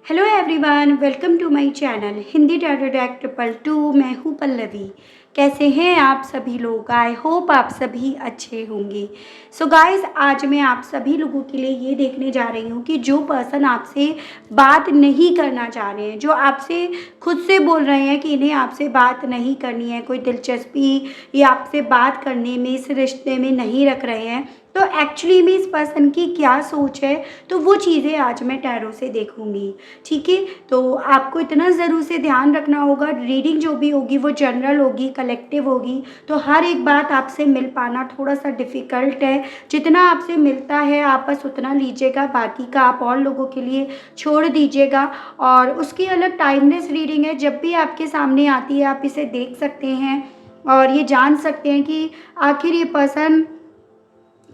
Hello everyone, welcome to my channel Hindi tarot deck 222। मैं हूँ पल्लवी। कैसे हैं आप सभी लोग? आई होप आप सभी अच्छे होंगे। सो गाइस, आज मैं आप सभी लोगों के लिए ये देखने जा रही हूँ कि जो पर्सन आपसे बात नहीं करना चाह रहे हैं, जो आपसे खुद से बोल रहे हैं कि इन्हें आपसे बात नहीं करनी है, कोई दिलचस्पी या आपसे बात करने में, इस रिश्ते में नहीं रख रहे हैं, तो एक्चुअली में इस पर्सन की क्या सोच है, तो वो चीज़ें आज मैं टैरो से देखूंगी। ठीक है, तो आपको इतना ज़रूर से ध्यान रखना होगा, रीडिंग जो भी होगी वो जनरल होगी, कलेक्टिव होगी, तो हर एक बात आपसे मिल पाना थोड़ा सा डिफ़िकल्ट है। जितना आपसे मिलता है आप बस उतना लीजिएगा, बाकी का आप और लोगों के लिए छोड़ दीजिएगा। और उसकी अलग टाइमलेस रीडिंग है, जब भी आपके सामने आती है आप इसे देख सकते हैं और ये जान सकते हैं कि आखिर ये पर्सन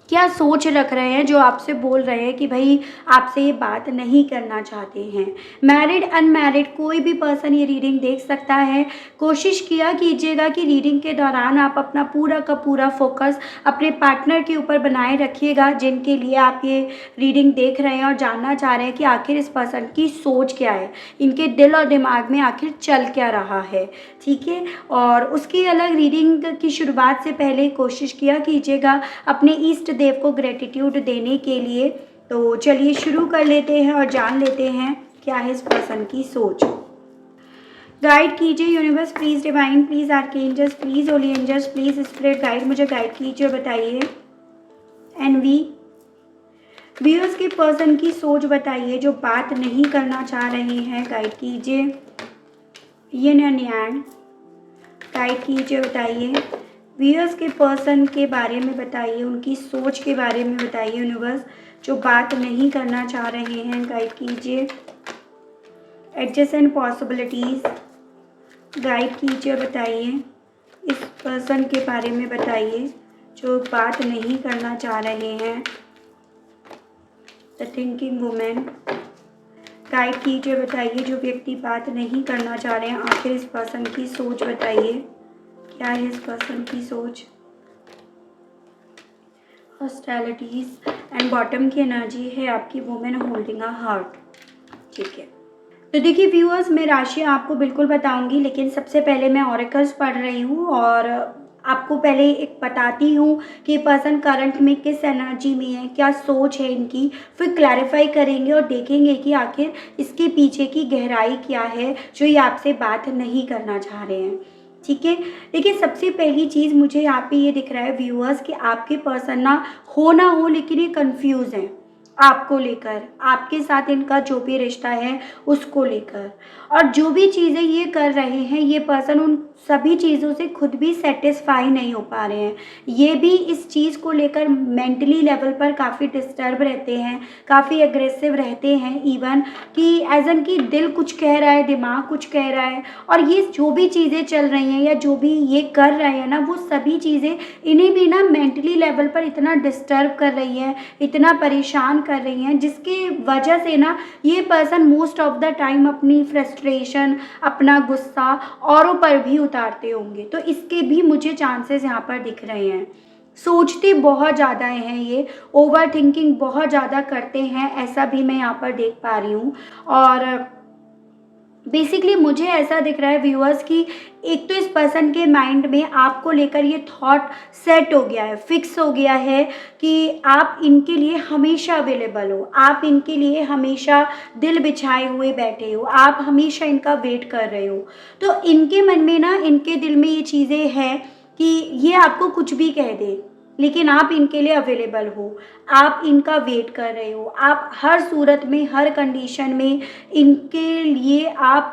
क्या सोच रख रहे हैं, जो आपसे बोल रहे हैं कि भाई आपसे ये बात नहीं करना चाहते हैं। मैरिड अनमैरिड कोई भी पर्सन ये रीडिंग देख सकता है। कोशिश किया कीजिएगा कि रीडिंग के दौरान आप अपना पूरा का पूरा फोकस अपने पार्टनर के ऊपर बनाए रखिएगा, जिनके लिए आप ये रीडिंग देख रहे हैं और जानना चाह रहे हैं कि आखिर इस पर्सन की सोच क्या है, इनके दिल और दिमाग में आखिर चल क्या रहा है। ठीक है, और उसकी अलग रीडिंग की शुरुआत से पहले कोशिश किया कीजिएगा अपने ईष्ट देव को ग्रेटिट्यूड देने के लिए। तो चलिए शुरू कर लेते हैं और जान लेते हैं क्या है इस पर्सन की सोच। गाइड कीजिए universe, please divine, please archangels, please holy angels, please spirit guide, मुझे गाइड कीजिए और बताइए। एनवी व्यूअर्स के पर्सन की सोच बताइए, जो बात नहीं करना चाह रहे हैं, गाइड कीजिए। यिन एंड यांग गाइड कीजिए, बताइए। व्यूअर्स के पर्सन के बारे में बताइए, उनकी सोच के बारे में बताइए यूनिवर्स, जो बात नहीं करना चाह रहे हैं, गाइड कीजिए। एडजेसेंट पॉसिबिलिटीज़ गाइड कीजिए, बताइए। इस पर्सन के बारे में बताइए जो बात नहीं करना चाह रहे हैं। द थिंकिंग वुमेन गाइड कीजिए, बताइए। जो व्यक्ति बात नहीं करना चाह रहे हैं, आखिर इस पर्सन की सोच बताइए, क्या है इस पर्सन की सोच। हॉस्टिलिटीज एंड बॉटम की एनर्जी है आपकी वुमेन होल्डिंग अ हार्ट। ठीक है, तो देखिए व्यूअर्स, मैं राशि आपको बिल्कुल बताऊंगी, लेकिन सबसे पहले मैं ऑरेकल्स पढ़ रही हूँ और आपको पहले एक बताती हूँ कि पर्सन करंट में किस एनर्जी में है, क्या सोच है इनकी, फिर क्लैरिफाई करेंगे और देखेंगे कि आखिर इसके पीछे की गहराई क्या है, जो ये आपसे बात नहीं करना चाह रहे हैं। ठीक है, देखिए सबसे पहली चीज़ मुझे यहाँ पे ये दिख रहा है व्यूअर्स कि आपके पर्सन ना हो लेकिन ये कंफ्यूज हैं आपको लेकर, आपके साथ इनका जो भी रिश्ता है उसको लेकर। और जो भी चीज़ें ये कर रहे हैं, ये पर्सन उन सभी चीज़ों से खुद भी सेटिस्फाई नहीं हो पा रहे हैं। ये भी इस चीज़ को लेकर मेंटली लेवल पर काफ़ी डिस्टर्ब रहते हैं, काफ़ी एग्रेसिव रहते हैं, इवन कि एज एन कि दिल कुछ कह रहा है, दिमाग कुछ कह रहा है। और ये जो भी चीज़ें चल रही हैं या जो भी ये कर रहे हैं ना, वो सभी चीज़ें इन्हें भी ना मेंटली लेवल पर इतना डिस्टर्ब कर रही हैं, इतना परेशान कर रही हैं, जिसकी वजह से ना ये person most of the time अपनी फ्रस्ट्रेशन, अपना गुस्सा औरों पर भी उतारते होंगे। तो इसके भी मुझे चांसेस यहाँ पर दिख रहे हैं। सोचते बहुत ज़्यादा हैं ये, ओवर थिंकिंग बहुत ज़्यादा करते हैं, ऐसा भी मैं यहाँ पर देख पा रही हूँ। और बेसिकली मुझे ऐसा दिख रहा है व्यूअर्स कि एक तो इस पर्सन के माइंड में आपको लेकर ये थॉट सेट हो गया है, फिक्स हो गया है कि आप इनके लिए हमेशा अवेलेबल हो, आप इनके लिए हमेशा दिल बिछाए हुए बैठे हो, आप हमेशा इनका वेट कर रहे हो। तो इनके मन में ना, इनके दिल में ये चीज़ें हैं कि ये आपको कुछ भी कह दे लेकिन आप इनके लिए अवेलेबल हो, आप इनका वेट कर रहे हो, आप हर सूरत में, हर कंडीशन में इनके लिए आप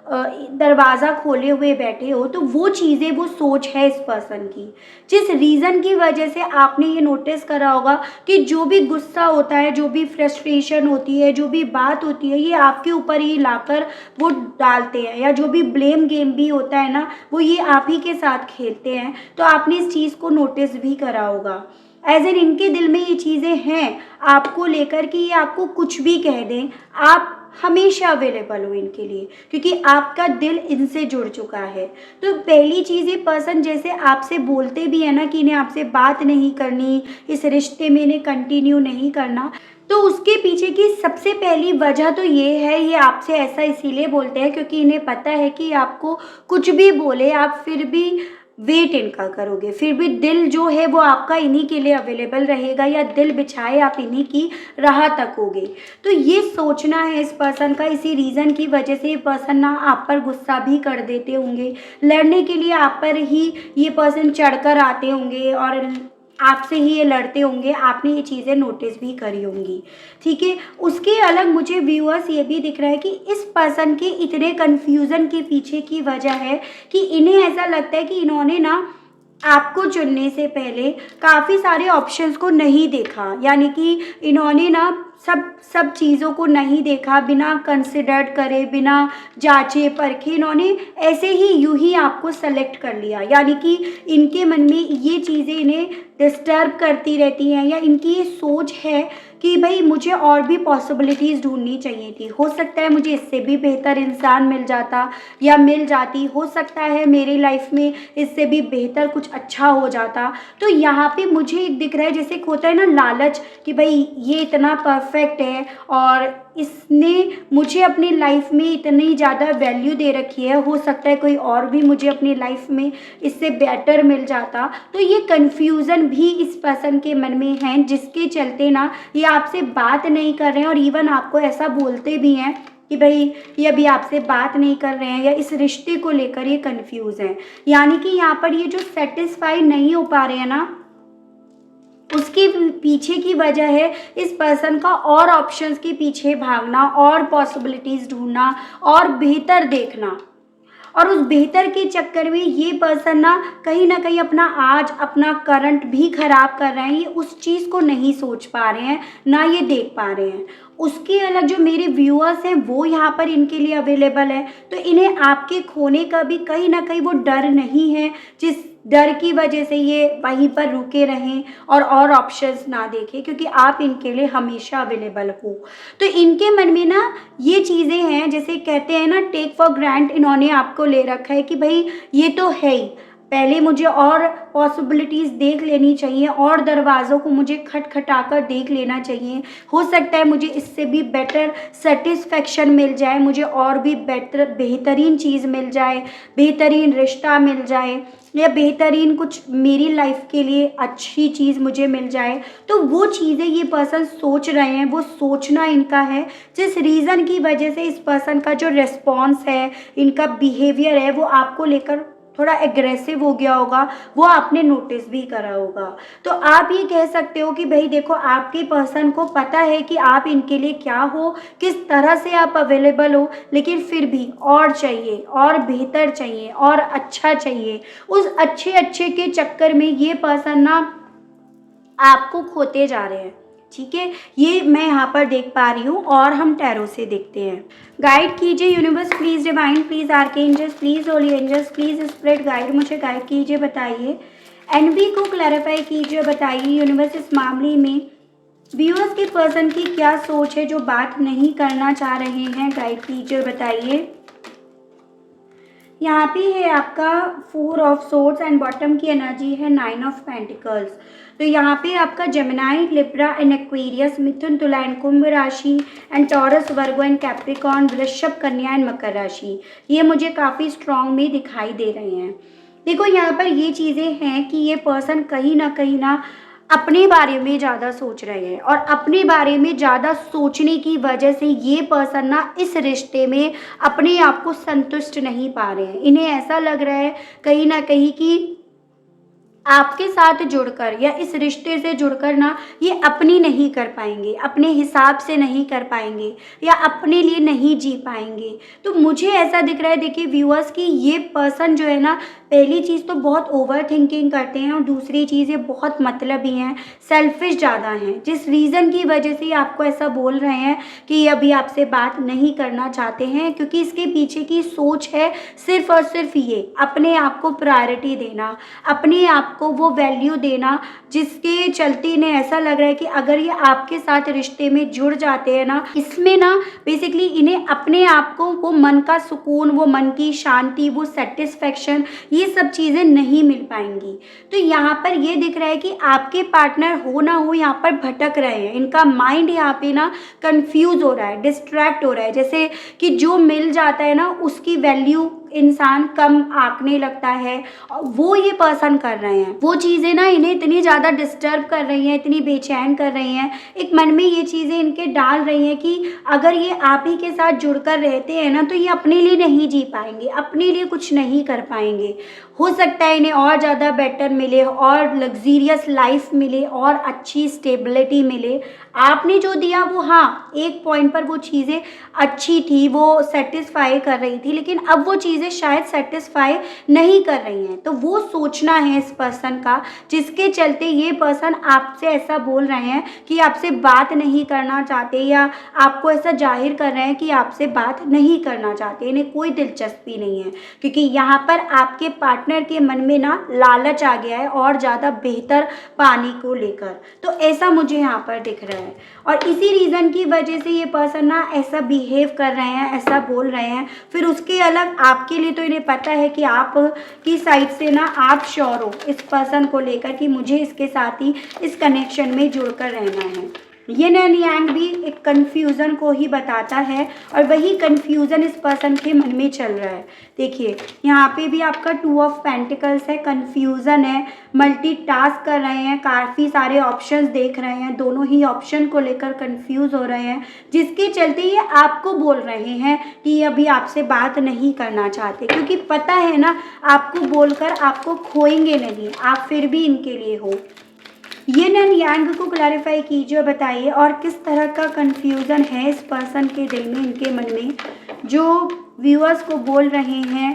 दरवाज़ा खोले हुए बैठे हो। तो वो चीज़ें, वो सोच है इस पर्सन की, जिस रीज़न की वजह से आपने ये नोटिस करा होगा कि जो भी गुस्सा होता है, जो भी फ्रस्ट्रेशन होती है, जो भी बात होती है, ये आपके ऊपर ही लाकर वो डालते हैं, या जो भी ब्लेम गेम भी होता है ना, वो ये आप ही के साथ खेलते हैं। तो आपने इस चीज़ को नोटिस भी करा होगा। एज एन इनके दिल में ये चीज़ें हैं आपको लेकर कि ये आपको कुछ भी कह दें, आप हमेशा अवेलेबल हो इनके लिए, क्योंकि आपका दिल इनसे जुड़ चुका है। तो पहली चीज़, ये पर्सन जैसे आपसे बोलते भी है ना कि इन्हें आपसे बात नहीं करनी, इस रिश्ते में इन्हें कंटिन्यू नहीं करना, तो उसके पीछे की सबसे पहली वजह तो ये है, ये आपसे ऐसा इसीलिए बोलते हैं क्योंकि इन्हें पता है कि आपको कुछ भी बोले आप फिर भी वेट इनका करोगे, फिर भी दिल जो है वो आपका इन्हीं के लिए अवेलेबल रहेगा, या दिल बिछाए आप इन्हीं की राह तकोगे। तो ये सोचना है इस पर्सन का, इसी रीज़न की वजह से ये पर्सन ना आप पर गुस्सा भी कर देते होंगे, लड़ने के लिए आप पर ही ये पर्सन चढ़कर आते होंगे और आपसे ही ये लड़ते होंगे, आपने ये चीज़ें नोटिस भी करी होंगी, ठीक है। उसके अलग मुझे व्यूअर्स ये भी दिख रहा है कि इस पर्सन के इतने कन्फ्यूज़न के पीछे की वजह है कि इन्हें ऐसा लगता है कि इन्होंने ना आपको चुनने से पहले काफ़ी सारे ऑप्शंस को नहीं देखा, यानी कि इन्होंने ना सब चीज़ों को नहीं देखा, बिना कंसिडर्ड करे, बिना जांचे परखे इन्होंने ऐसे ही यूं ही आपको सेलेक्ट कर लिया, यानी कि इनके मन में ये चीज़ें इन्हें डिस्टर्ब करती रहती हैं, या इनकी ये सोच है कि भाई मुझे और भी पॉसिबिलिटीज़ ढूंढनी चाहिए थी, हो सकता है मुझे इससे भी बेहतर इंसान मिल जाता या मिल जाती, हो सकता है मेरी लाइफ में इससे भी बेहतर कुछ अच्छा हो जाता। तो यहाँ पे मुझे एक दिख रहा है जैसे एक होता है ना लालच, कि भाई ये इतना परफेक्ट है और इसने मुझे अपनी लाइफ में इतनी ज़्यादा वैल्यू दे रखी है, हो सकता है कोई और भी मुझे अपनी लाइफ में इससे बेटर मिल जाता। तो ये कन्फ्यूज़न भी इस पर्सन के मन में है, जिसके चलते ना ये आपसे बात नहीं कर रहे हैं और इवन आपको ऐसा बोलते भी हैं कि भाई ये अभी आपसे बात नहीं कर रहे हैं, या इस रिश्ते को लेकर ये कंफ्यूज हैं। यानी कि यहाँ पर ये जो सेटिस्फाई नहीं हो पा रहे हैं ना, उसके पीछे की वजह है इस पर्सन का और ऑप्शंस के पीछे भागना, और पॉसिबिलिटीज़ ढूंढना, और बेहतर देखना, और उस बेहतर के चक्कर में ये पर्सन ना कहीं अपना आज अपना करंट भी खराब कर रहे हैं। ये उस चीज़ को नहीं सोच पा रहे हैं, ना ये देख पा रहे हैं। उसके अलग जो मेरे व्यूअर्स हैं वो यहाँ पर इनके लिए अवेलेबल है, तो इन्हें आपके खोने का भी कहीं ना कहीं वो डर नहीं है, जिस डर की वजह से ये वहीं पर रुके रहें और ऑप्शंस ना देखें, क्योंकि आप इनके लिए हमेशा अवेलेबल हो। तो इनके मन में ना ये चीज़ें हैं, जैसे कहते हैं ना टेक फॉर ग्रांट, इन्होंने आपको ले रखा है कि भाई ये तो है ही, पहले मुझे और पॉसिबिलिटीज़ देख लेनी चाहिए, और दरवाज़ों को मुझे खटखटाकर देख लेना चाहिए, हो सकता है मुझे इससे भी बेटर सेटिस्फेक्शन मिल जाए, मुझे और भी बेहतरीन चीज़ मिल जाए, बेहतरीन रिश्ता मिल जाए, या बेहतरीन कुछ मेरी लाइफ के लिए अच्छी चीज़ मुझे मिल जाए। तो वो चीज़ें ये पर्सन सोच रहे हैं, वो सोचना इनका है, जिस रीज़न की वजह से इस पर्सन का जो रिस्पॉन्स है, इनका बिहेवियर है, वो आपको लेकर थोड़ा एग्रेसिव हो गया होगा, वो आपने नोटिस भी करा होगा। तो आप ये कह सकते हो कि भाई देखो, आपके पर्सन को पता है कि आप इनके लिए क्या हो, किस तरह से आप अवेलेबल हो, लेकिन फिर भी और चाहिए, और बेहतर चाहिए, और अच्छा चाहिए। उस अच्छे के चक्कर में ये पर्सन ना आपको खोते जा रहे हैं, ठीक है। ये मैं यहाँ पर देख पा रही हूँ, और हम टैरो से देखते हैं। गाइड कीजिए universe please, divine please, archangels please, holy angels please, spirit guide, मुझे गाइड कीजिए, बताइए। एनबी को क्लैरिफाई कीजिए, बताइए यूनिवर्स इस मामले में व्यूअर्स के पर्सन की क्या सोच है, जो बात नहीं करना चाह रहे हैं, गाइड कीजिए, बताइए। यहाँ पे है आपका 4 ऑफ सोर्ड्स एंड बॉटम की एनर्जी है 9 ऑफ पेंटिकल्स। तो यहाँ पे आपका जेमिनाई, लिब्रा एंड एक्वेरियस, मिथुन, तुला एंड कुंभ राशि, and taurus, Virgo and Capricorn, वृषभ, कन्या एंड मकर राशि, ये मुझे काफ़ी स्ट्रॉन्ग में दिखाई दे रहे हैं। देखो यहाँ पर ये चीज़ें हैं कि ये पर्सन कहीं ना अपने बारे में ज़्यादा सोच रहे हैं, और अपने बारे में ज़्यादा सोचने की वजह से ये पर्सन ना इस रिश्ते में अपने आप को संतुष्ट नहीं पा रहे हैं। इन्हें ऐसा लग रहा है कहीं ना कहीं कि आपके साथ जुड़कर या इस रिश्ते से जुड़कर ना ये अपनी नहीं कर पाएंगे, अपने हिसाब से नहीं कर पाएंगे, या अपने लिए नहीं जी पाएंगे। तो मुझे ऐसा दिख रहा है, देखिए व्यूअर्स, कि ये पर्सन जो है ना, पहली चीज़ तो बहुत ओवर थिंकिंग करते हैं, और दूसरी चीज़ ये बहुत मतलबी हैं, सेल्फिश ज़्यादा हैं, जिस रीज़न की वजह से ये आपको ऐसा बोल रहे हैं कि ये अभी आपसे बात नहीं करना चाहते हैं, क्योंकि इसके पीछे की सोच है सिर्फ और सिर्फ ये अपने आप को प्रायोरिटी देना, अपने आप आपको वो वैल्यू देना जिसके चलते इन्हें ऐसा लग रहा है कि अगर ये आपके साथ रिश्ते में जुड़ जाते हैं ना, इसमें ना बेसिकली इन्हें अपने आप को वो मन का सुकून, वो मन की शांति, वो सेटिस्फेक्शन, ये सब चीज़ें नहीं मिल पाएंगी। तो यहाँ पर ये दिख रहा है कि आपके पार्टनर हो ना हो यहाँ पर भटक रहे हैं, इनका माइंड यहाँ पे ना कंफ्यूज हो रहा है, डिस्ट्रैक्ट हो रहा है। जैसे कि जो मिल जाता है ना उसकी वैल्यू इंसान कम आंकने लगता है, और वो ये पर्सन कर रहे हैं। वो चीज़ें ना इन्हें इतनी ज़्यादा डिस्टर्ब कर रही हैं, इतनी बेचैन कर रही हैं, एक मन में ये चीज़ें इनके डाल रही हैं कि अगर ये आप ही के साथ जुड़कर रहते हैं ना तो ये अपने लिए नहीं जी पाएंगे, अपने लिए कुछ नहीं कर पाएंगे। हो सकता है इन्हें और ज़्यादा बेटर मिले, और लग्जीरियस लाइफ मिले, और अच्छी स्टेबिलिटी मिले। आपने जो दिया वो हाँ एक पॉइंट पर वो चीज़ें अच्छी थी, वो सेटिस्फाई कर रही थी, लेकिन अब वो चीज़ें शायद सेटिस्फाई नहीं कर रही हैं। तो वो सोचना है इस पर्सन का, जिसके चलते ये पर्सन आपसे ऐसा बोल रहे हैं कि आपसे बात नहीं करना चाहते, या आपको ऐसा जाहिर कर रहे हैं कि आपसे बात नहीं करना चाहते, इन्हें कोई दिलचस्पी नहीं है। क्योंकि यहाँ पर आपके पार्टनर के मन में ना लालच आ गया है और ज़्यादा बेहतर पाने को लेकर, तो ऐसा मुझे यहाँ पर दिख रहा है। और इसी रीज़न की वजह से ये पर्सन ना ऐसा बिहेव कर रहे हैं, ऐसा बोल रहे हैं। फिर उसके अलग आपके लिए तो इन्हें पता है कि आप की साइड से ना आप श्योर हो इस पर्सन को लेकर कि मुझे इसके साथ ही इस कनेक्शन में जुड़कर रहना है। यिन एंड यांग भी एक कन्फ्यूज़न को ही बताता है, और वही कन्फ्यूज़न इस पर्सन के मन में चल रहा है। देखिए यहाँ पे भी आपका 2 ऑफ पेंटिकल्स है, कन्फ्यूज़न है, मल्टीटास्क कर रहे हैं, काफ़ी सारे ऑप्शंस देख रहे हैं, दोनों ही ऑप्शन को लेकर कंफ्यूज हो रहे हैं, जिसके चलते ये आपको बोल रहे हैं कि ये अभी आपसे बात नहीं करना चाहते, क्योंकि पता है ना आपको बोलकर आपको खोएंगे नहीं, आप फिर भी इनके लिए हो। यिन एंड यांग को क्लैरिफाई कीजिए, बताइए और किस तरह का कन्फ्यूज़न है इस पर्सन के दिल में, इनके मन में, जो व्यूअर्स को बोल रहे हैं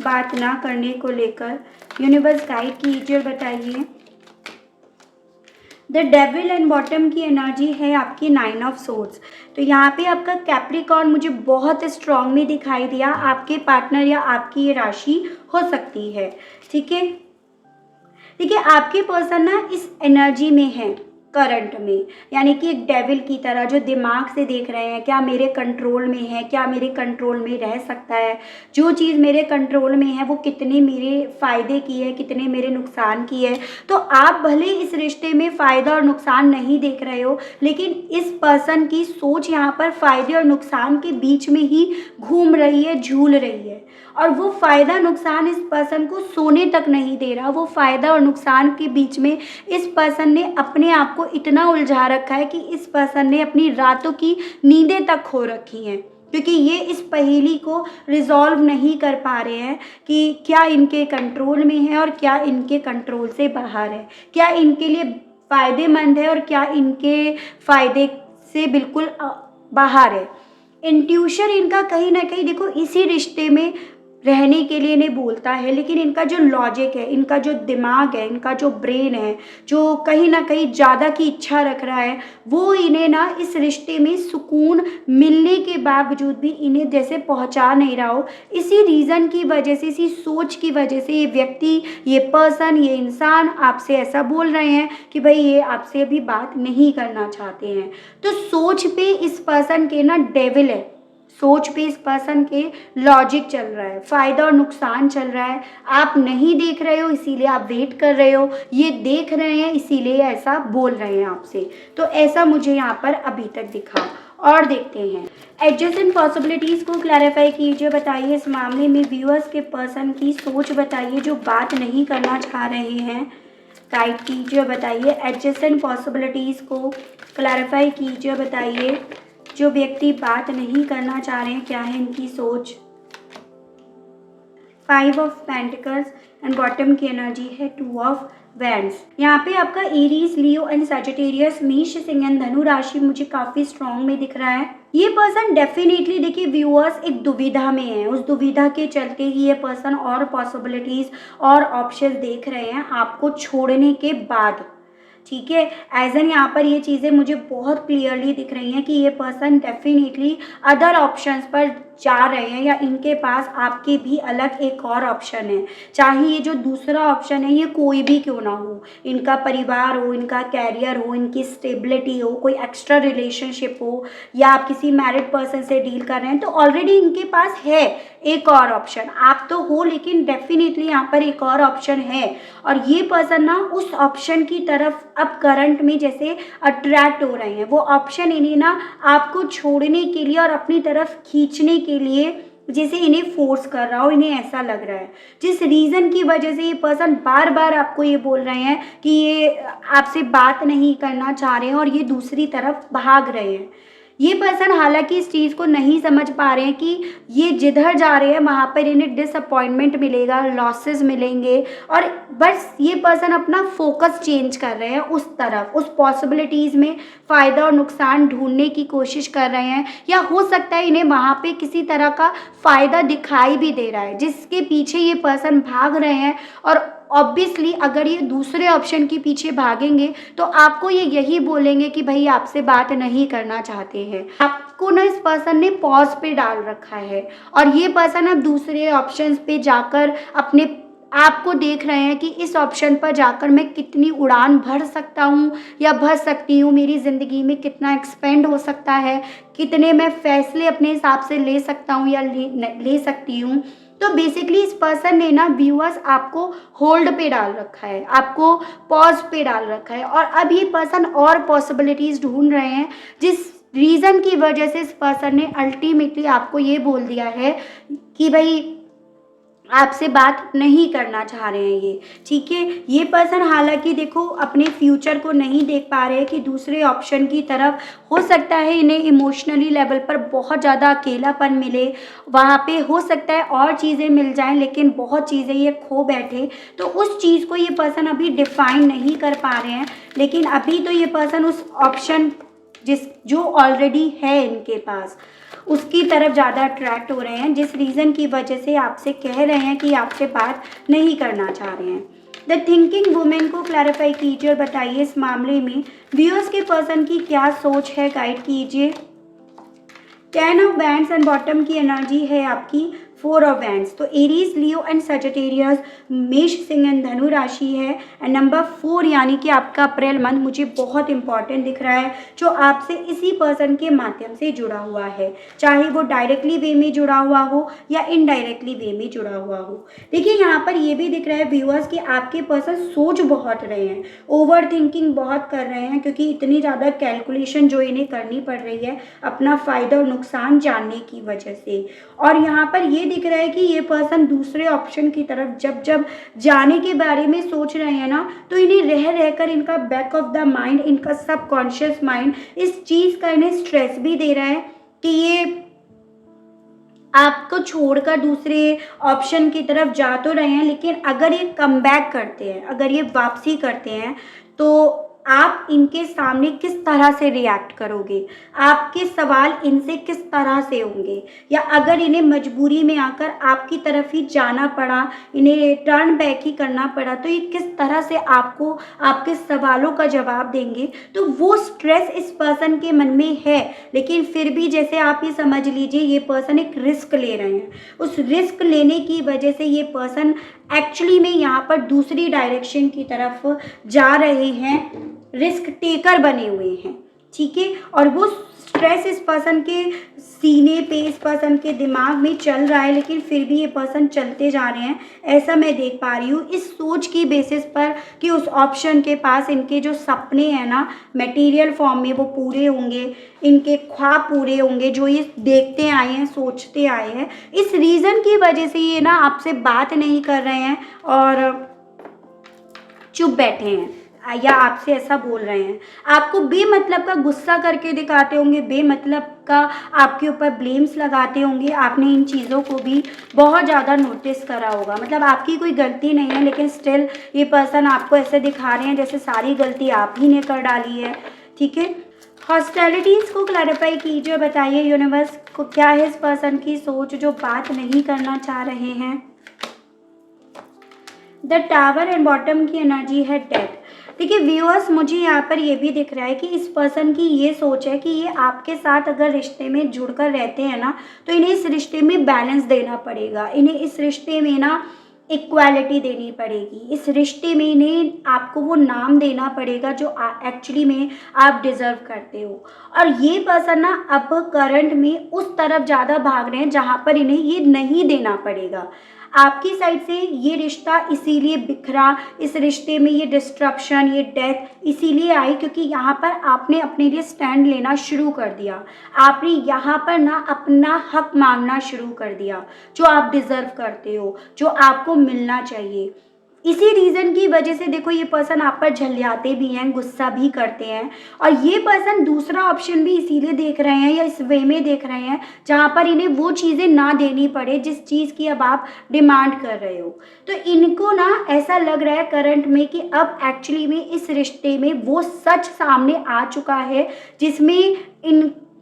बात ना करने को लेकर। यूनिवर्स गाइड कीजिए और बताइए। द डेविल एंड बॉटम की एनर्जी है आपकी 9 ऑफ सोर्ड्स। तो यहाँ पे आपका कैप्रिकॉर्न मुझे बहुत स्ट्रांग में दिखाई दिया, आपके पार्टनर या आपकी ये राशि हो सकती है। ठीक है, देखिए आपके पर्सन ना इस एनर्जी में है करंट में, यानी कि एक डेविल की तरह जो दिमाग से देख रहे हैं क्या मेरे कंट्रोल में है, क्या मेरे कंट्रोल में रह सकता है, जो चीज़ मेरे कंट्रोल में है वो कितने मेरे फ़ायदे की है, कितने मेरे नुकसान की है। तो आप भले इस रिश्ते में फ़ायदा और नुकसान नहीं देख रहे हो, लेकिन इस पर्सन की सोच यहाँ पर फ़ायदे और नुकसान के बीच में ही घूम रही है, झूल रही है, और वो फ़ायदा नुकसान इस पर्सन को सोने तक नहीं दे रहा। वो फ़ायदा और नुकसान के बीच में इस पर्सन ने अपने आप को इतना उलझा रखा है कि इस पर्सन ने अपनी रातों की नींदें तक खो रखी हैं, क्योंकि ये इस पहेली को रिजॉल्व नहीं कर पा रहे हैं कि क्या इनके कंट्रोल में है और क्या इनके कंट्रोल से बाहर है, क्या इनके लिए फ़ायदेमंद है और क्या इनके फ़ायदे से बिल्कुल बाहर है। इंट्यूशन इनका कहीं ना कहीं देखो इसी रिश्ते में रहने के लिए इन्हें बोलता है, लेकिन इनका जो लॉजिक है, इनका जो दिमाग है, इनका जो ब्रेन है, जो कहीं ना कहीं ज़्यादा की इच्छा रख रहा है, वो इन्हें ना इस रिश्ते में सुकून मिलने के बावजूद भी इन्हें जैसे पहुंचा नहीं रहा हो। इसी रीज़न की वजह से, इसी सोच की वजह से ये व्यक्ति, ये पर्सन, ये इंसान आपसे ऐसा बोल रहे हैं कि भाई ये आपसे अभी बात नहीं करना चाहते हैं। तो सोच पे इस पर्सन के ना डेविल है, सोच पे इस पर्सन के लॉजिक चल रहा है, फ़ायदा और नुकसान चल रहा है। आप नहीं देख रहे हो इसीलिए आप वेट कर रहे हो, ये देख रहे हैं इसीलिए ऐसा बोल रहे हैं आपसे। तो ऐसा मुझे यहाँ पर अभी तक दिखा। और देखते हैं एडजेसेंट पॉसिबिलिटीज़ को क्लैरिफाई कीजिए, बताइए इस मामले में व्यूअर्स के पर्सन की सोच बताइए जो बात नहीं करना चाह रहे हैं। गाइड कीजिए, बताइए एडजेसेंट पॉसिबिलिटीज़ को क्लैरिफाई कीजिए, बताइए जो व्यक्ति बात नहीं करना चाह रहे हैं क्या है इनकी सोच। 5 ऑफ पेंटिकल्स एंड बॉटम की एनर्जी है 2 ऑफ वैंड्स। यहाँ पे आपका एरीज, लियो एंड सजिटेरियस, मेष, सिंह एंड धनु राशि मुझे काफ़ी स्ट्रॉन्ग में दिख रहा है। ये पर्सन डेफिनेटली देखिए व्यूअर्स एक दुविधा में है, उस दुविधा के चलते ही ये पर्सन और पॉसिबिलिटीज़ और ऑप्शन देख रहे हैं आपको छोड़ने के बाद। ठीक है। एज एन यहाँ पर ये चीज़ें मुझे बहुत क्लियरली दिख रही हैं कि ये पर्सन डेफिनेटली अदर ऑप्शंस पर जा रहे हैं, या इनके पास आपके भी अलग एक और ऑप्शन है। चाहे ये जो दूसरा ऑप्शन है ये कोई भी क्यों ना हो, इनका परिवार हो, इनका कैरियर हो, इनकी स्टेबिलिटी हो, कोई एक्स्ट्रा रिलेशनशिप हो, या आप किसी मैरिड पर्सन से डील कर रहे हैं, तो ऑलरेडी इनके पास है एक और ऑप्शन। आप तो हो लेकिन डेफिनेटली यहाँ पर एक और ऑप्शन है, और ये पर्सन ना उस ऑप्शन की तरफ अब करंट में जैसे अट्रैक्ट हो रहे हैं। वो ऑप्शन इन्हें ना आपको छोड़ने के लिए और अपनी तरफ खींचने के लिए जैसे इन्हें फोर्स कर रहा हो, इन्हें ऐसा लग रहा है। जिस रीज़न की वजह से ये पर्सन बार बार आपको ये बोल रहे हैं कि ये आपसे बात नहीं करना चाह रहे हैं और ये दूसरी तरफ भाग रहे हैं। ये पर्सन हालांकि इस चीज़ को नहीं समझ पा रहे हैं कि ये जिधर जा रहे हैं वहाँ पर इन्हें डिसअपॉइंटमेंट मिलेगा, लॉसेस मिलेंगे, और बस ये पर्सन अपना फोकस चेंज कर रहे हैं उस तरफ, उस पॉसिबिलिटीज़ में फ़ायदा और नुकसान ढूंढने की कोशिश कर रहे हैं। या हो सकता है इन्हें वहाँ पे किसी तरह का फ़ायदा दिखाई भी दे रहा है जिसके पीछे ये पर्सन भाग रहे हैं। और ऑब्वियसली अगर ये दूसरे ऑप्शन के पीछे भागेंगे तो आपको ये यही बोलेंगे कि भाई आपसे बात नहीं करना चाहते हैं। आपको ना इस पर्सन ने पॉज पे डाल रखा है, और ये पर्सन अब दूसरे ऑप्शंस पे जाकर अपने आपको देख रहे हैं कि इस ऑप्शन पर जाकर मैं कितनी उड़ान भर सकता हूँ या भर सकती हूँ, मेरी ज़िंदगी में कितना एक्सपेंड हो सकता है, कितने मैं फैसले अपने हिसाब से ले सकता हूँ या ले सकती हूँ। तो बेसिकली इस पर्सन ने ना व्यूअर्स आपको होल्ड पे डाल रखा है, आपको पॉज पे डाल रखा है, और अब ये पर्सन और पॉसिबिलिटीज़ ढूंढ रहे हैं जिस रीज़न की वजह से इस पर्सन ने अल्टीमेटली आपको ये बोल दिया है कि भाई आपसे बात नहीं करना चाह रहे हैं ये। ठीक है, ये पर्सन हालांकि देखो अपने फ्यूचर को नहीं देख पा रहे हैं कि दूसरे ऑप्शन की तरफ हो सकता है इन्हें इमोशनली लेवल पर बहुत ज़्यादा अकेलापन मिले, वहाँ पे हो सकता है और चीज़ें मिल जाएं लेकिन बहुत चीज़ें ये खो बैठे। तो उस चीज़ को ये पर्सन अभी डिफाइन नहीं कर पा रहे हैं, लेकिन अभी तो ये पर्सन उस ऑप्शन जो ऑलरेडी है इनके पास उसकी तरफ ज़्यादा अट्रैक्ट हो रहे हैं, जिस रीज़न की वजह से आपसे कह रहे हैं कि आपसे बात नहीं करना चाह रहे हैं। द थिंकिंग वुमेन को क्लैरिफाई कीजिए और बताइए इस मामले में व्यूअर्स के पर्सन की क्या सोच है, गाइड कीजिए। 10 ऑफ वैंड्स एंड बॉटम की एनर्जी है आपकी 4 ऑफ वैंड्स। तो एरीज, लियो एंड सजिटेरियस, मेष, सिंह एंड धनु राशि है। एंड नंबर 4 यानी कि आपका अप्रैल मंथ मुझे बहुत इंपॉर्टेंट दिख रहा है, जो आपसे इसी पर्सन के माध्यम से जुड़ा हुआ है, चाहे वो डायरेक्टली वे में जुड़ा हुआ हो या इनडायरेक्टली वे में जुड़ा हुआ हो। देखिए यहाँ पर ये भी दिख रहा है व्यूअर्स कि आपके पर्सन सोच बहुत रहे हैं, ओवर थिंकिंग बहुत कर रहे हैं, क्योंकि इतनी ज़्यादा कैलकुलेशन जो इन्हें करनी पड़ रही है अपना फ़ायदा और नुकसान जानने की वजह से। और यहाँ पर ये दिख रहा है कि ये पर्सन दूसरे ऑप्शन की तरफ जब जाने के बारे में सोच रहे हैं ना, तो इन्हें रहकर इनका बैक ऑफ द माइंड, इनका सबकॉन्शियस माइंड इस चीज़ का इन्हें स्ट्रेस भी दे रहा है कि ये आपको छोड़कर दूसरे ऑप्शन की तरफ जा तो रहे हैं, लेकिन अगर ये कम बैक करते हैं, अगर ये वापसी करते हैं, तो आप इनके सामने किस तरह से रिएक्ट करोगे, आपके सवाल इनसे किस तरह से होंगे, या अगर इन्हें मजबूरी में आकर आपकी तरफ ही जाना पड़ा, इन्हें टर्न बैक ही करना पड़ा, तो ये किस तरह से आपको आपके सवालों का जवाब देंगे। तो वो स्ट्रेस इस पर्सन के मन में है, लेकिन फिर भी जैसे आप ये समझ लीजिए ये पर्सन एक रिस्क ले रहे हैं। उस रिस्क लेने की वजह से ये पर्सन एक्चुअली में यहाँ पर दूसरी डायरेक्शन की तरफ जा रहे हैं, रिस्क टेकर बने हुए हैं। ठीक है, और वो स्ट्रेस इस पर्सन के सीने पे, इस पर्सन के दिमाग में चल रहा है, लेकिन फिर भी ये पर्सन चलते जा रहे हैं, ऐसा मैं देख पा रही हूँ इस सोच की बेसिस पर कि उस ऑप्शन के पास इनके जो सपने हैं ना मटेरियल फॉर्म में वो पूरे होंगे, इनके ख्वाब पूरे होंगे जो ये देखते आए हैं, सोचते आए हैं। इस रीज़न की वजह से ये ना आपसे बात नहीं कर रहे हैं और चुप बैठे हैं, या आपसे ऐसा बोल रहे हैं। आपको बेमतलब का गुस्सा करके दिखाते होंगे, बेमतलब का आपके ऊपर ब्लेम्स लगाते होंगे। आपने इन चीज़ों को भी बहुत ज़्यादा नोटिस करा होगा, मतलब आपकी कोई गलती नहीं है, लेकिन स्टिल ये पर्सन आपको ऐसे दिखा रहे हैं जैसे सारी गलती आप ही ने कर डाली है। ठीक है, हॉस्टिलिटीज़ को क्लैरिफाई कीजिए, बताइए यूनिवर्स को क्या है इस पर्सन की सोच जो बात नहीं करना चाह रहे हैं। द टावर एंड बॉटम की एनर्जी है डेथ। देखिए व्यूअर्स, मुझे यहाँ पर ये भी दिख रहा है कि इस पर्सन की ये सोच है कि ये आपके साथ अगर रिश्ते में जुड़कर रहते हैं ना, तो इन्हें इस रिश्ते में बैलेंस देना पड़ेगा, इन्हें इस रिश्ते में ना इक्वालिटी देनी पड़ेगी, इस रिश्ते में इन्हें आपको वो नाम देना पड़ेगा जो एक्चुअली में आप डिज़र्व करते हो। और ये पर्सन ना अब करंट में उस तरफ ज़्यादा भाग रहे हैं जहाँ पर इन्हें ये नहीं देना पड़ेगा। आपकी साइड से ये रिश्ता इसीलिए बिखरा, इस रिश्ते में ये डिस्ट्रप्शन, ये डेथ इसीलिए आई क्योंकि यहाँ पर आपने अपने लिए स्टैंड लेना शुरू कर दिया। आपने यहाँ पर ना अपना हक मांगना शुरू कर दिया, जो आप डिज़र्व करते हो, जो आपको मिलना चाहिए। इसी रीज़न की वजह से देखो ये पर्सन आप पर झल्लाते भी हैं, गुस्सा भी करते हैं। और ये पर्सन दूसरा ऑप्शन भी इसीलिए देख रहे हैं या इस वे में देख रहे हैं जहाँ पर इन्हें वो चीज़ें ना देनी पड़े जिस चीज़ की अब आप डिमांड कर रहे हो। तो इनको ना ऐसा लग रहा है करंट में कि अब एक्चुअली में इस रिश्ते में वो सच सामने आ चुका है जिसमें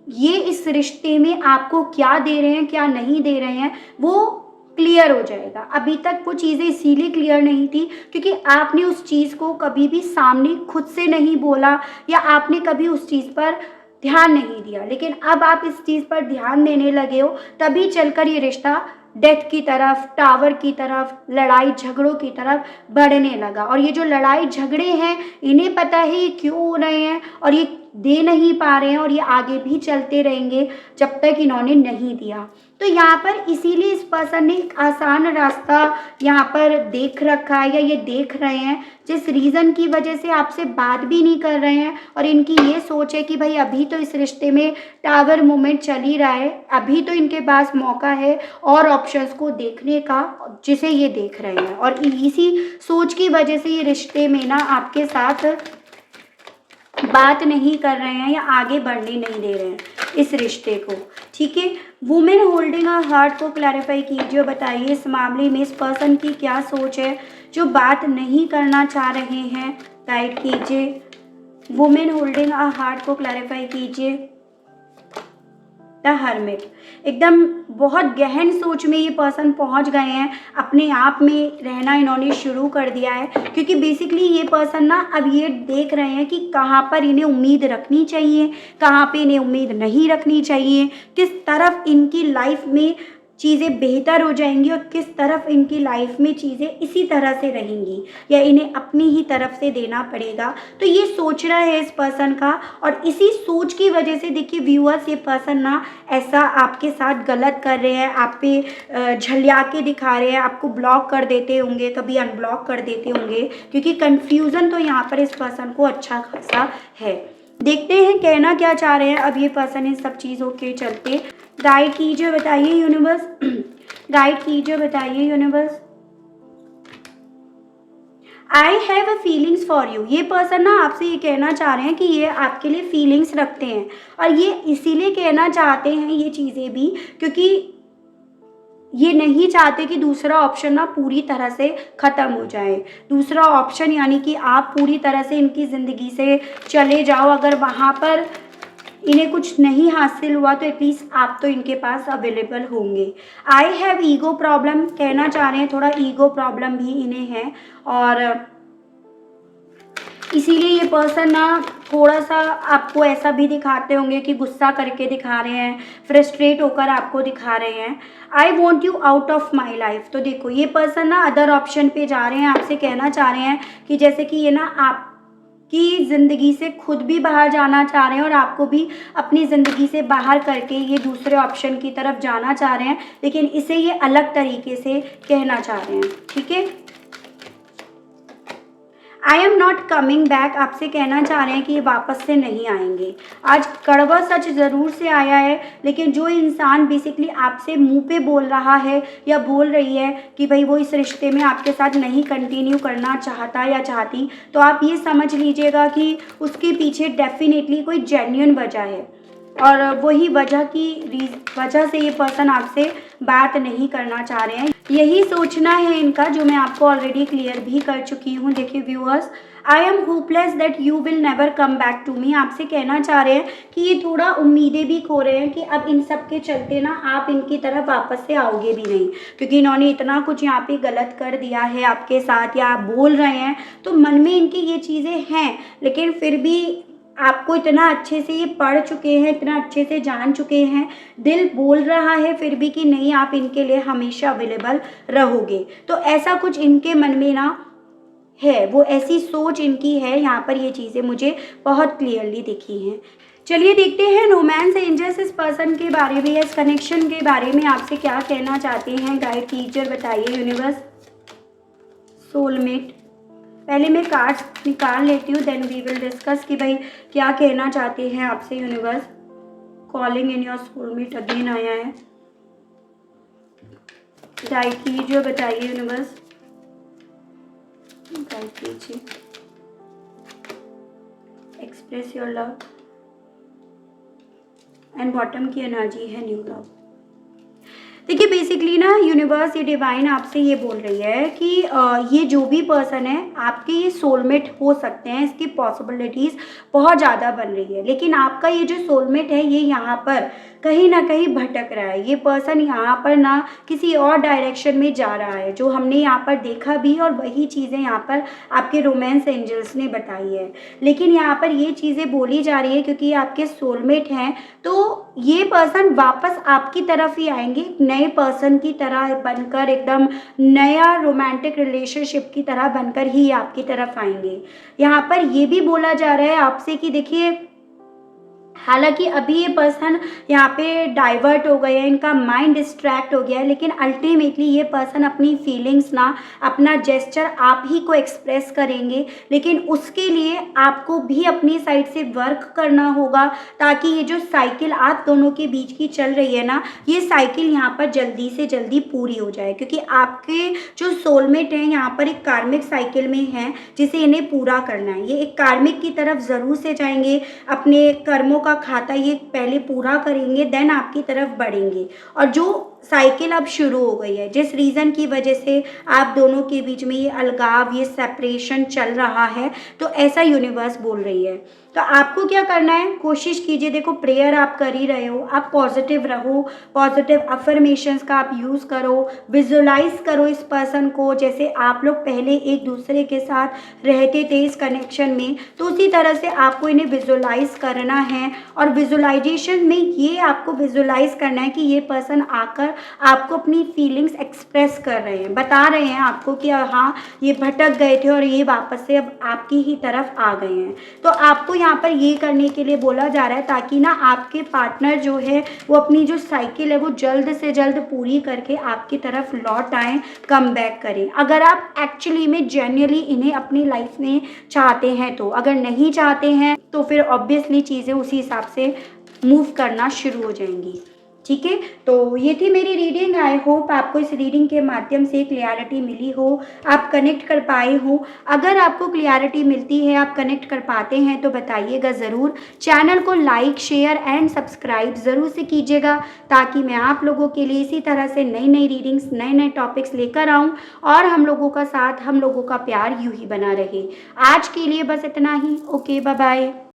ये इस रिश्ते में आपको क्या दे रहे हैं, क्या नहीं दे रहे हैं, वो क्लियर हो जाएगा। अभी तक वो चीज़ें इसीलिए क्लियर नहीं थी क्योंकि आपने उस चीज़ को कभी भी सामने खुद से नहीं बोला या आपने कभी उस चीज़ पर ध्यान नहीं दिया। लेकिन अब आप इस चीज़ पर ध्यान देने लगे हो, तभी चलकर ये रिश्ता डेथ की तरफ, टावर की तरफ, लड़ाई झगड़ों की तरफ बढ़ने लगा। और ये जो लड़ाई झगड़े हैं, इन्हें पता है ये क्यों हो रहे हैं और ये दे नहीं पा रहे हैं और ये आगे भी चलते रहेंगे जब तक इन्होंने नहीं दिया। तो यहाँ पर इसीलिए इस पर्सन ने एक आसान रास्ता यहाँ पर देख रखा है या ये देख रहे हैं, जिस रीज़न की वजह से आपसे बात भी नहीं कर रहे हैं। और इनकी ये सोच है कि भाई अभी तो इस रिश्ते में टावर मूवमेंट चल ही रहा है, अभी तो इनके पास मौका है और ऑप्शंस को देखने का, जिसे ये देख रहे हैं। और इसी सोच की वजह से ये रिश्ते में ना आपके साथ बात नहीं कर रहे हैं या आगे बढ़ने नहीं दे रहे हैं इस रिश्ते को। ठीक है, वुमेन होल्डिंग अ हार्ट को क्लैरिफाई कीजिए, बताइए इस मामले में इस पर्सन की क्या सोच है, जो बात नहीं करना चाह रहे हैं, गाइड कीजिए। वुमेन होल्डिंग अ हार्ट को क्लैरिफाई कीजिए। द हर्मिट, एकदम बहुत गहन सोच में ये पर्सन पहुंच गए हैं, अपने आप में रहना इन्होंने शुरू कर दिया है क्योंकि बेसिकली ये पर्सन ना अब ये देख रहे हैं कि कहाँ पर इन्हें उम्मीद रखनी चाहिए, कहाँ पे इन्हें उम्मीद नहीं रखनी चाहिए, किस तरफ इनकी लाइफ में चीज़ें बेहतर हो जाएंगी और किस तरफ इनकी लाइफ में चीज़ें इसी तरह से रहेंगी या इन्हें अपनी ही तरफ से देना पड़ेगा। तो ये सोचना है इस पर्सन का। और इसी सोच की वजह से देखिए व्यूअर्स, ये पर्सन ना ऐसा आपके साथ गलत कर रहे हैं, आप पे झलिया के दिखा रहे हैं, आपको ब्लॉक कर देते होंगे, कभी अनब्लॉक कर देते होंगे क्योंकि कन्फ्यूज़न तो यहाँ पर इस पर्सन को अच्छा खासा है। देखते हैं कहना क्या चाह रहे हैं अब ये पर्सन इन सब चीज़ों के चलते। गाइड कीजिए, बताइए यूनिवर्स। गाइड कीजिए, बताइए universe. I have a feelings for you, ये पर्सन ना आपसे ये कहना चाह रहे हैं कि ये आपके लिए फीलिंग्स रखते हैं और ये इसीलिए कहना चाहते हैं ये चीज़ें भी क्योंकि ये नहीं चाहते कि दूसरा ऑप्शन ना पूरी तरह से ख़त्म हो जाए। दूसरा ऑप्शन यानी कि आप पूरी तरह से इनकी ज़िंदगी से चले जाओ। अगर वहाँ पर इन्हें कुछ नहीं हासिल हुआ तो एटलीस्ट आप तो इनके पास अवेलेबल होंगे। आई हैव ईगो प्रॉब्लम कहना चाह रहे हैं, थोड़ा ईगो प्रॉब्लम भी इन्हें है और इसीलिए ये पर्सन ना थोड़ा सा आपको ऐसा भी दिखाते होंगे कि गुस्सा करके दिखा रहे हैं, फ्रस्ट्रेट होकर आपको दिखा रहे हैं। I want you out of my life, तो देखो ये पर्सन ना अदर ऑप्शन पे जा रहे हैं, आपसे कहना चाह रहे हैं कि जैसे कि ये ना आपकी ज़िंदगी से खुद भी बाहर जाना चाह रहे हैं और आपको भी अपनी ज़िंदगी से बाहर करके ये दूसरे ऑप्शन की तरफ जाना चाह रहे हैं, लेकिन इसे ये अलग तरीके से कहना चाह रहे हैं। ठीक है, I am not coming back, आपसे कहना चाह रहे हैं कि ये वापस से नहीं आएंगे। आज कड़वा सच ज़रूर से आया है, लेकिन जो इंसान बेसिकली आपसे मुंह पे बोल रहा है या बोल रही है कि भाई वो इस रिश्ते में आपके साथ नहीं कंटिन्यू करना चाहता या चाहती, तो आप ये समझ लीजिएगा कि उसके पीछे डेफिनेटली कोई जेन्युइन वजह है। और वही वजह से ये पर्सन आपसे बात नहीं करना चाह रहे हैं। यही सोचना है इनका, जो मैं आपको ऑलरेडी क्लियर भी कर चुकी हूँ। देखिए viewers, I am hopeless that you will never come back to me. आपसे कहना चाह रहे हैं कि ये थोड़ा उम्मीदें भी खो रहे हैं कि अब इन सब के चलते ना आप इनकी तरफ वापस से आओगे भी नहीं, क्योंकि इन्होंने इतना कुछ यहाँ पे गलत कर दिया है आपके साथ, या आप बोल रहे हैं तो मन में इनकी ये चीज़ें हैं, लेकिन फिर भी आपको इतना अच्छे से ये पढ़ चुके हैं, इतना अच्छे से जान चुके हैं, दिल बोल रहा है फिर भी कि नहीं, आप इनके लिए हमेशा अवेलेबल रहोगे। तो ऐसा कुछ इनके मन में ना है, वो ऐसी सोच इनकी है, यहाँ पर ये चीज़ें मुझे बहुत क्लियरली दिखी हैं। चलिए देखते हैं रोमांस एंजल्स इस पर्सन के बारे में, इस कनेक्शन के बारे में आपसे क्या कहना चाहते हैं। गाइड टीचर बताइए यूनिवर्स। सोलमेट, पहले मैं कार्ड्स निकाल लेती हूँ, देन वी विल डिस्कस कि भाई क्या कहना चाहते हैं आपसे universe. Calling in your soulmate again आया है। गाइड कीजिए, बताइए यूनिवर्स, गाइड कीजिए। Express your love and bottom की एनर्जी है न्यू लव। देखिए बेसिकली ना यूनिवर्स, ये डिवाइन आपसे ये बोल रही है कि ये जो भी पर्सन है आपके ये सोलमेट हो सकते हैं, इसकी पॉसिबिलिटीज़ बहुत ज़्यादा बन रही है। लेकिन आपका ये जो सोलमेट है ये यहाँ पर कहीं ना कहीं भटक रहा है। ये पर्सन यहाँ पर ना किसी और डायरेक्शन में जा रहा है, जो हमने यहाँ पर देखा भी, और वही चीज़ें यहाँ पर आपके रोमांस एंजल्स ने बताई है। लेकिन यहाँ पर ये चीज़ें बोली जा रही है क्योंकि ये आपके सोलमेट हैं, तो ये पर्सन वापस आपकी तरफ ही आएंगे, नए पर्सन की तरह बनकर, एकदम नया रोमांटिक रिलेशनशिप की तरह बनकर ही आपकी तरफ आएंगे। यहाँ पर ये भी बोला जा रहा है आपसे कि देखिए, हालांकि अभी ये पर्सन यहाँ पे डाइवर्ट हो गए हैं, इनका माइंड डिस्ट्रैक्ट हो गया है, लेकिन अल्टीमेटली ये पर्सन अपनी फीलिंग्स ना, अपना जेस्चर आप ही को एक्सप्रेस करेंगे। लेकिन उसके लिए आपको भी अपनी साइड से वर्क करना होगा, ताकि ये जो साइकिल आप दोनों के बीच की चल रही है ना, ये साइकिल यहाँ पर जल्दी से जल्दी पूरी हो जाए। क्योंकि आपके जो सोलमेट हैं यहाँ पर एक कार्मिक साइकिल में हैं, जिसे इन्हें पूरा करना है। ये एक कार्मिक की तरफ ज़रूर से जाएंगे, अपने कर्मों का खाता ये पहले पूरा करेंगे, देन आपकी तरफ बढ़ेंगे। और जो साइकिल अब शुरू हो गई है, जिस रीज़न की वजह से आप दोनों के बीच में ये अलगाव, ये सेपरेशन चल रहा है, तो ऐसा यूनिवर्स बोल रही है। तो आपको क्या करना है, कोशिश कीजिए, देखो प्रेयर आप कर ही रहे हो, आप पॉजिटिव रहो, पॉजिटिव अफर्मेशंस का आप यूज़ करो, विजुलाइज करो इस पर्सन को, जैसे आप लोग पहले एक दूसरे के साथ रहते थे इस कनेक्शन में, तो उसी तरह से आपको इन्हें विजुलाइज करना है। और विजुलाइजेशन में ये आपको विजुलाइज करना है कि ये पर्सन आकर आपको अपनी फीलिंग्स एक्सप्रेस कर रहे हैं, बता रहे हैं आपको कि हाँ ये भटक गए थे और ये वापस से अब आपकी ही तरफ आ गए हैं। तो आपको यहाँ पर ये करने के लिए बोला जा रहा है, ताकि ना आपके पार्टनर जो है वो अपनी जो साइकिल है वो जल्द से जल्द पूरी करके आपकी तरफ लौट आएँ, कम बैक करें। अगर आप एक्चुअली में जेन्युइनली इन्हें अपनी लाइफ में चाहते हैं तो, अगर नहीं चाहते हैं तो फिर ऑब्वियसली चीज़ें उसी हिसाब से मूव करना शुरू हो जाएंगी। ठीक है, तो ये थी मेरी रीडिंग। आई होप आपको इस रीडिंग के माध्यम से क्लियरिटी मिली हो, आप कनेक्ट कर पाए हो। अगर आपको क्लियरिटी मिलती है, आप कनेक्ट कर पाते हैं तो बताइएगा ज़रूर। चैनल को लाइक, शेयर एंड सब्सक्राइब ज़रूर से कीजिएगा, ताकि मैं आप लोगों के लिए इसी तरह से नई नई रीडिंग्स, नए नए टॉपिक्स लेकर आऊँ, और हम लोगों का साथ, हम लोगों का प्यार यूँ ही बना रहे। आज के लिए बस इतना ही। Okay, bye bye.